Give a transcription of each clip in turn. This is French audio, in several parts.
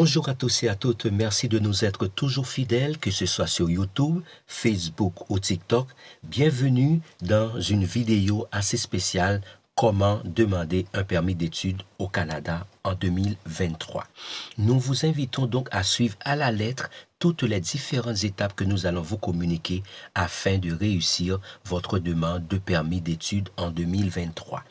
Bonjour à tous et à toutes, merci de nous être toujours fidèles, que ce soit sur YouTube, Facebook ou TikTok. Bienvenue dans une vidéo assez spéciale, comment demander un permis d'études au Canada en 2023. Nous vous invitons donc à suivre à la lettre toutes les différentes étapes que nous allons vous communiquer afin de réussir votre demande de permis d'études en 2023.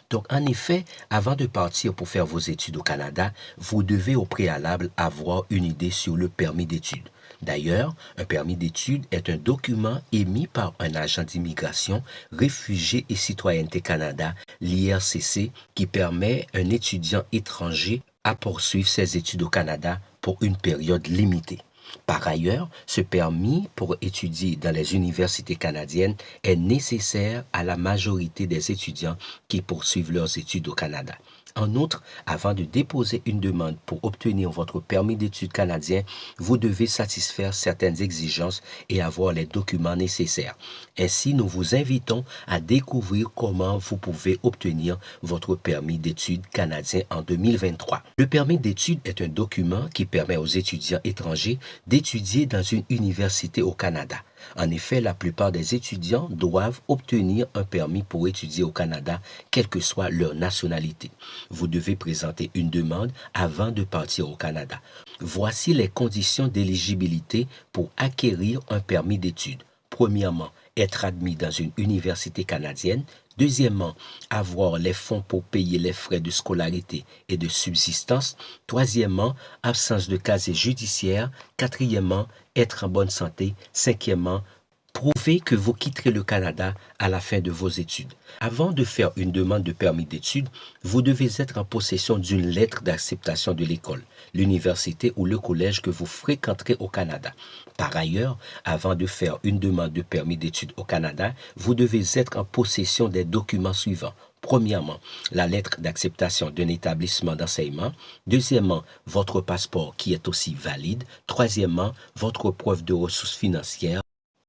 Donc, en effet, avant de partir pour faire vos études au Canada, vous devez au préalable avoir une idée sur le permis d'études. D'ailleurs, un permis d'études est un document émis par un agent d'immigration, réfugiés et citoyenneté Canada, l'IRCC, qui permet à un étudiant étranger à poursuivre ses études au Canada pour une période limitée. Par ailleurs, ce permis pour étudier dans les universités canadiennes est nécessaire à la majorité des étudiants qui poursuivent leurs études au Canada. En outre, avant de déposer une demande pour obtenir votre permis d'études canadien, vous devez satisfaire certaines exigences et avoir les documents nécessaires. Ainsi, nous vous invitons à découvrir comment vous pouvez obtenir votre permis d'études canadien en 2023. Le permis d'études est un document qui permet aux étudiants étrangers d'étudier dans une université au Canada. En effet, la plupart des étudiants doivent obtenir un permis pour étudier au Canada, quelle que soit leur nationalité. Vous devez présenter une demande avant de partir au Canada. Voici les conditions d'éligibilité pour acquérir un permis d'études. Premièrement, être admis dans une université canadienne. Deuxièmement, avoir les fonds pour payer les frais de scolarité et de subsistance. Troisièmement, absence de casier judiciaire. Quatrièmement, être en bonne santé. Cinquièmement, prouver que vous quitterez le Canada à la fin de vos études. Avant de faire une demande de permis d'études, vous devez être en possession d'une lettre d'acceptation de l'école, l'université ou le collège que vous fréquenterez au Canada. Par ailleurs, avant de faire une demande de permis d'études au Canada, vous devez être en possession des documents suivants. Premièrement, la lettre d'acceptation d'un établissement d'enseignement. Deuxièmement, votre passeport qui est aussi valide. Troisièmement, votre preuve de ressources financières.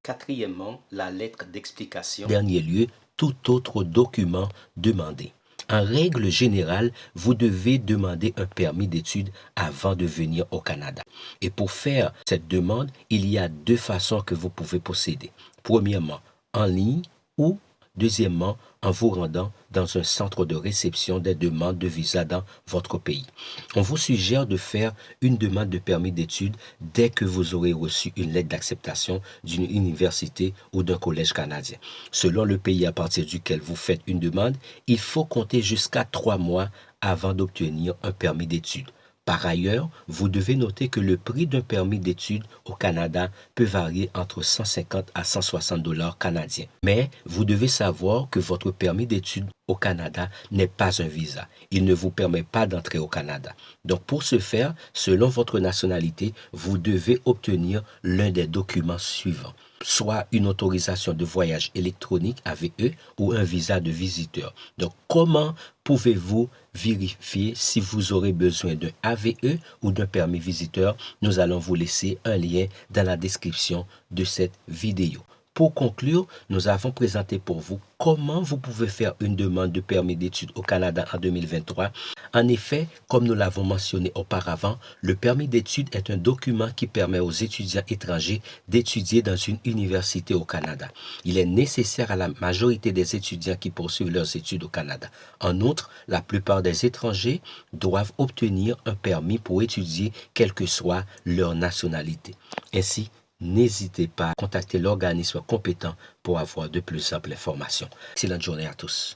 Quatrièmement, la lettre d'explication. En dernier lieu, tout autre document demandé. En règle générale, vous devez demander un permis d'études avant de venir au Canada. Et pour faire cette demande, il y a deux façons que vous pouvez procéder. Premièrement, en ligne ou deuxièmement, en vous rendant dans un centre de réception des demandes de visa dans votre pays. On vous suggère de faire une demande de permis d'études dès que vous aurez reçu une lettre d'acceptation d'une université ou d'un collège canadien. Selon le pays à partir duquel vous faites une demande, il faut compter jusqu'à 3 mois avant d'obtenir un permis d'études. Par ailleurs, vous devez noter que le prix d'un permis d'études au Canada peut varier entre 150 à 160 $ canadiens. Mais vous devez savoir que votre permis d'études au Canada n'est pas un visa. Il ne vous permet pas d'entrer au Canada. Donc pour ce faire, selon votre nationalité, vous devez obtenir l'un des documents suivants. Soit une autorisation de voyage électronique AVE ou un visa de visiteur. Donc, comment pouvez-vous vérifier si vous aurez besoin d'un AVE ou d'un permis visiteur? Nous allons vous laisser un lien dans la description de cette vidéo. Pour conclure, nous avons présenté pour vous comment vous pouvez faire une demande de permis d'études au Canada en 2023. En effet, comme nous l'avons mentionné auparavant, le permis d'études est un document qui permet aux étudiants étrangers d'étudier dans une université au Canada. Il est nécessaire à la majorité des étudiants qui poursuivent leurs études au Canada. En outre, la plupart des étrangers doivent obtenir un permis pour étudier quelle que soit leur nationalité. Ainsi, n'hésitez pas à contacter l'organisme compétent pour avoir de plus amples informations. Excellente journée à tous.